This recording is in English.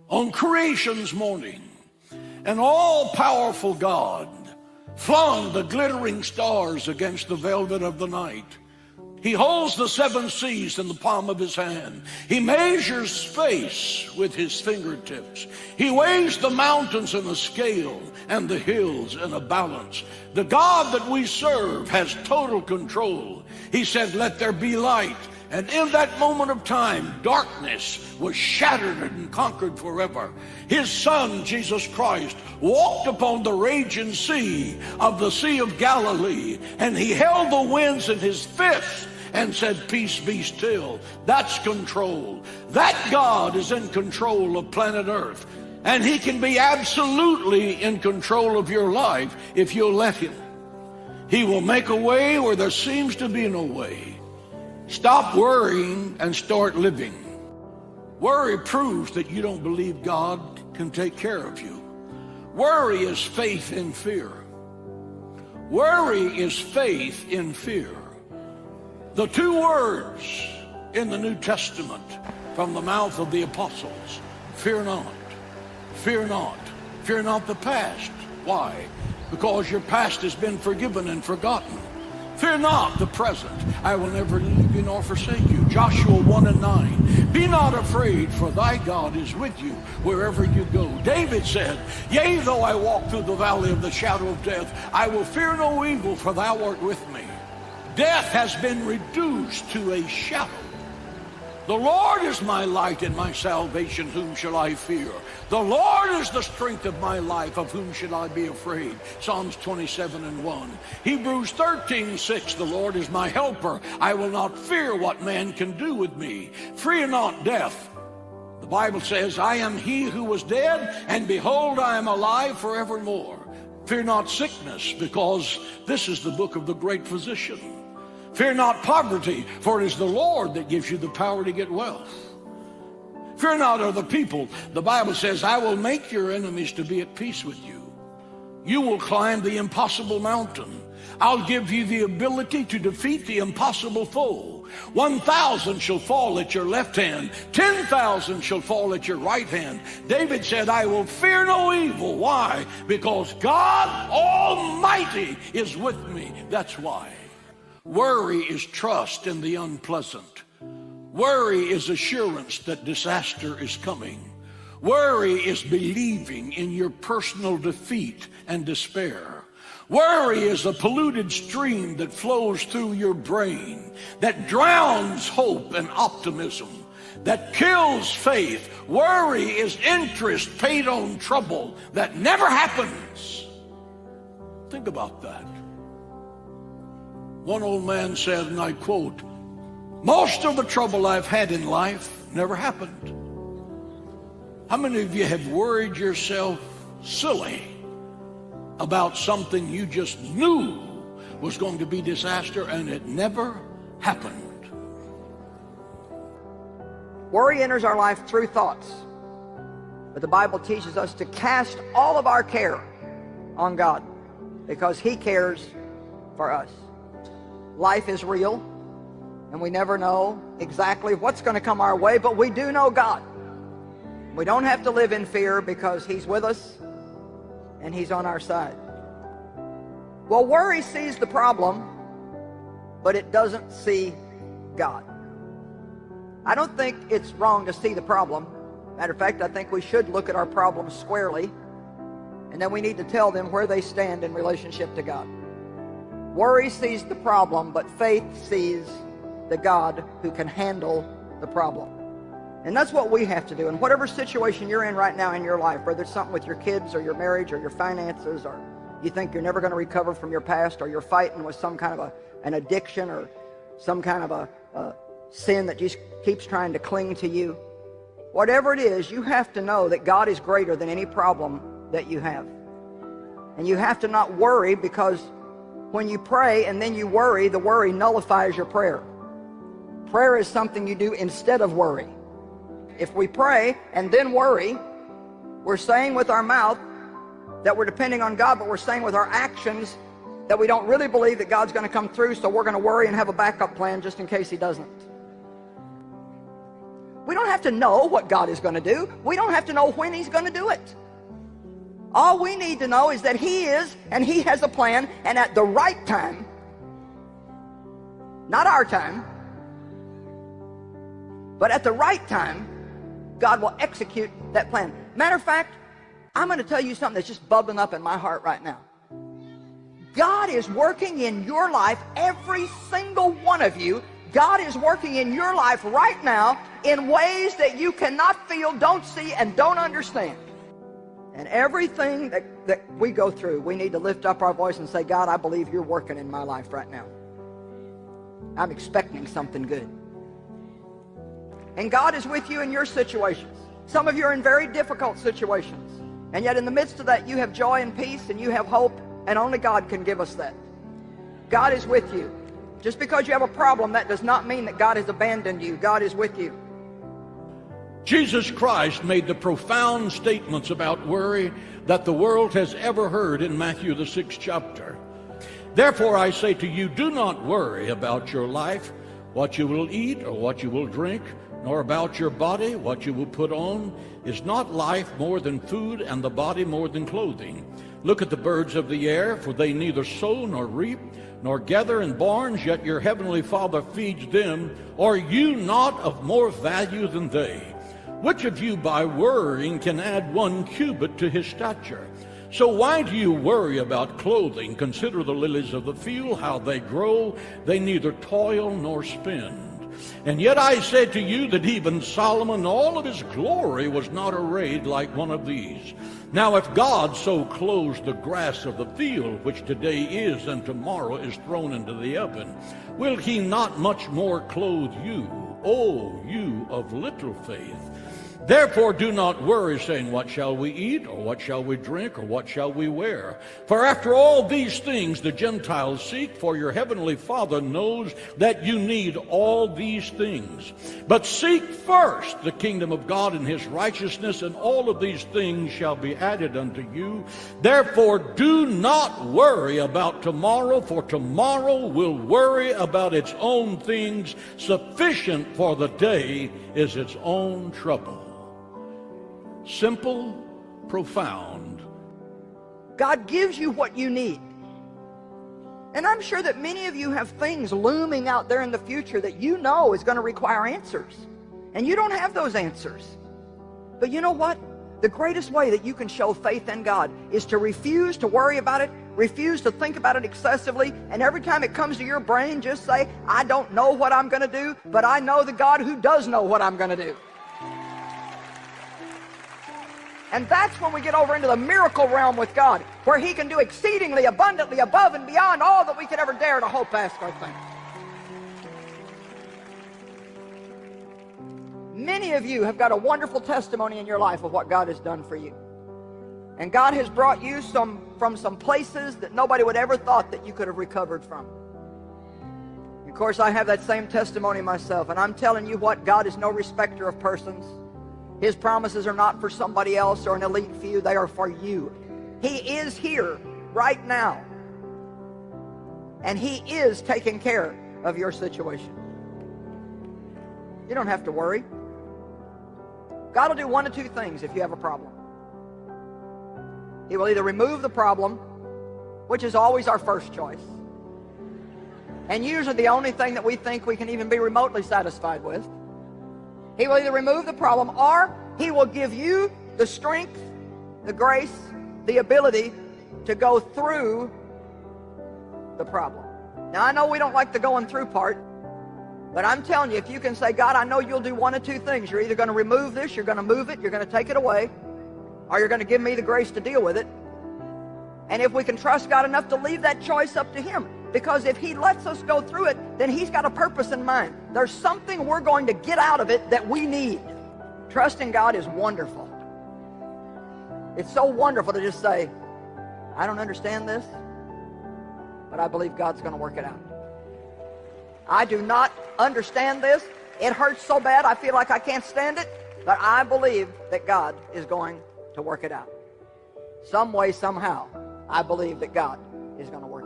On creation's morning, an all-powerful God flung the glittering stars against the velvet of the night. He holds the seven seas in the palm of his hand. He measures space with his fingertips. He weighs the mountains in a scale and the hills in a balance. The God that we serve has total control. He said, "Let there be light." And in that moment of time, darkness was shattered and conquered forever. His Son, Jesus Christ, walked upon the raging sea of the Sea of Galilee, and he held the winds in his fists and said, "Peace, be still." That's control. That God is in control of planet Earth, and he can be absolutely in control of your life if you'll let him. He will make a way where there seems to be no way. Stop worrying and start living. Worry proves that you don't believe God can take care of you. Worry is faith in fear. Worry is faith in fear. The two words in the New Testament from the mouth of the apostles: fear not, fear not, fear not the past. Why? Because your past has been forgiven and forgotten. Fear not the present. I will never leave you nor forsake you. Joshua 1:9. Be not afraid, for thy God is with you wherever you go. David said, "Yea, though I walk through the valley of the shadow of death, I will fear no evil, for thou art with me." Death has been reduced to a shadow. The Lord is my light and my salvation, whom shall I fear? The Lord is the strength of my life, of whom should I be afraid? Psalms 27:1. Hebrews 13:6. The Lord is my helper. I will not fear what man can do with me. Fear not death. The Bible says, "I am he who was dead, and behold, I am alive forevermore." Fear not sickness, because this is the book of the great physician. Fear not poverty, for it is the Lord that gives you the power to get wealth. Fear not other people. The Bible says, "I will make your enemies to be at peace with you." You will climb the impossible mountain. I'll give you the ability to defeat the impossible foe. 1,000 shall fall at your left hand, 10,000 shall fall at your right hand. David said, "I will fear no evil." Why? Because God Almighty is with me. That's why. Worry is trust in the unpleasant. Worry is assurance that disaster is coming. Worry is believing in your personal defeat and despair. Worry is a polluted stream that flows through your brain, that drowns hope and optimism, that kills faith. Worry is interest paid on trouble that never happens. Think about that. One old man said, and I quote, "Most of the trouble I've had in life never happened." How many of you have worried yourself silly about something you just knew was going to be disaster and it never happened? Worry enters our life through thoughts, but the Bible teaches us to cast all of our care on God because He cares for us. Life is real, and we never know exactly what's going to come our way, but we do know God. We don't have to live in fear because He's with us and He's on our side. Well, worry sees the problem, but it doesn't see God. I don't think it's wrong to see the problem. Matter of fact, I think we should look at our problems squarely, and then we need to tell them where they stand in relationship to God. Worry sees the problem, but faith sees the God who can handle the problem. And that's what we have to do. In whatever situation you're in right now in your life, whether it's something with your kids or your marriage or your finances, or you think you're never going to recover from your past, or you're fighting with some kind of an addiction or some kind of a sin that just keeps trying to cling to you. Whatever it is, you have to know that God is greater than any problem that you have. And you have to not worry, because when you pray and then you worry, the worry nullifies your prayer. Prayer is something you do instead of worry. If we pray and then worry, we're saying with our mouth that we're depending on God, but we're saying with our actions that we don't really believe that God's going to come through, so we're going to worry and have a backup plan just in case He doesn't. We don't have to know what God is going to do. We don't have to know when He's going to do it. All we need to know is that He is, and He has a plan, and at the right time, not our time, but at the right time, God will execute that plan. Matter of fact, I'm going to tell you something that's just bubbling up in my heart right now. God is working in your life, every single one of you. God is working in your life right now in ways that you cannot feel, don't see, and don't understand. And everything that we go through, we need to lift up our voice and say, God, I believe you're working in my life right now. I'm expecting something good. And God is with you in your situations. Some of you are in very difficult situations. And yet in the midst of that, you have joy and peace and you have hope, and only God can give us that. God is with you. Just because you have a problem, that does not mean that God has abandoned you. God is with you. Jesus Christ made the profound statements about worry that the world has ever heard in Matthew the 6th chapter. Therefore I say to you, do not worry about your life, what you will eat or what you will drink, nor about your body, what you will put on. Is not life more than food, and the body more than clothing? Look at the birds of the air, for they neither sow nor reap, nor gather in barns, yet your heavenly Father feeds them. Are you not of more value than they? Which of you by worrying can add 1 cubit to his stature? So why do you worry about clothing? Consider the lilies of the field, how they grow. They neither toil nor spin. And yet I say to you that even Solomon in all of his glory was not arrayed like one of these. Now if God so clothes the grass of the field, which today is and tomorrow is thrown into the oven, will he not much more clothe you, O you of little faith? Therefore do not worry, saying, what shall we eat, or what shall we drink, or what shall we wear? For after all these things the Gentiles seek, for your heavenly Father knows that you need all these things. But seek first the kingdom of God and his righteousness, and all of these things shall be added unto you. Therefore do not worry about tomorrow, for tomorrow will worry about its own things. Sufficient for the day is its own trouble. Simple, profound. God gives you what you need. And I'm sure that many of you have things looming out there in the future that you know is going to require answers. And you don't have those answers. But you know what? The greatest way that you can show faith in God is to refuse to worry about it, refuse to think about it excessively, and every time it comes to your brain, just say, I don't know what I'm going to do, but I know the God who does know what I'm going to do. And that's when we get over into the miracle realm with God, where he can do exceedingly abundantly above and beyond all that we could ever dare to hope, ask, or think. Many of you have got a wonderful testimony in your life of what God has done for you. And God has brought you from some places that nobody would ever thought that you could have recovered from. Of course, I have that same testimony myself, and I'm telling you what, God is no respecter of persons. His promises are not for somebody else or an elite few. They are for you. He is here right now. And he is taking care of your situation. You don't have to worry. God will do one of two things if you have a problem. He will either remove the problem, which is always our first choice, and usually the only thing that we think we can even be remotely satisfied with. He will either remove the problem, or he will give you the strength, the grace, the ability to go through the problem. Now, I know we don't like the going through part, but I'm telling you, if you can say, God, I know you'll do one of two things. You're either going to remove this, you're going to move it, you're going to take it away, or you're going to give me the grace to deal with it. And if we can trust God enough to leave that choice up to him, because if he lets us go through it, then he's got a purpose in mind. There's something we're going to get out of it that we need. Trusting God is wonderful. It's so wonderful to just say, I don't understand this, but I believe God's going to work it out. I do not understand this. It hurts so bad I feel like I can't stand it, but I believe that God is going to work it out. Some way, somehow, I believe that God is going to work it out.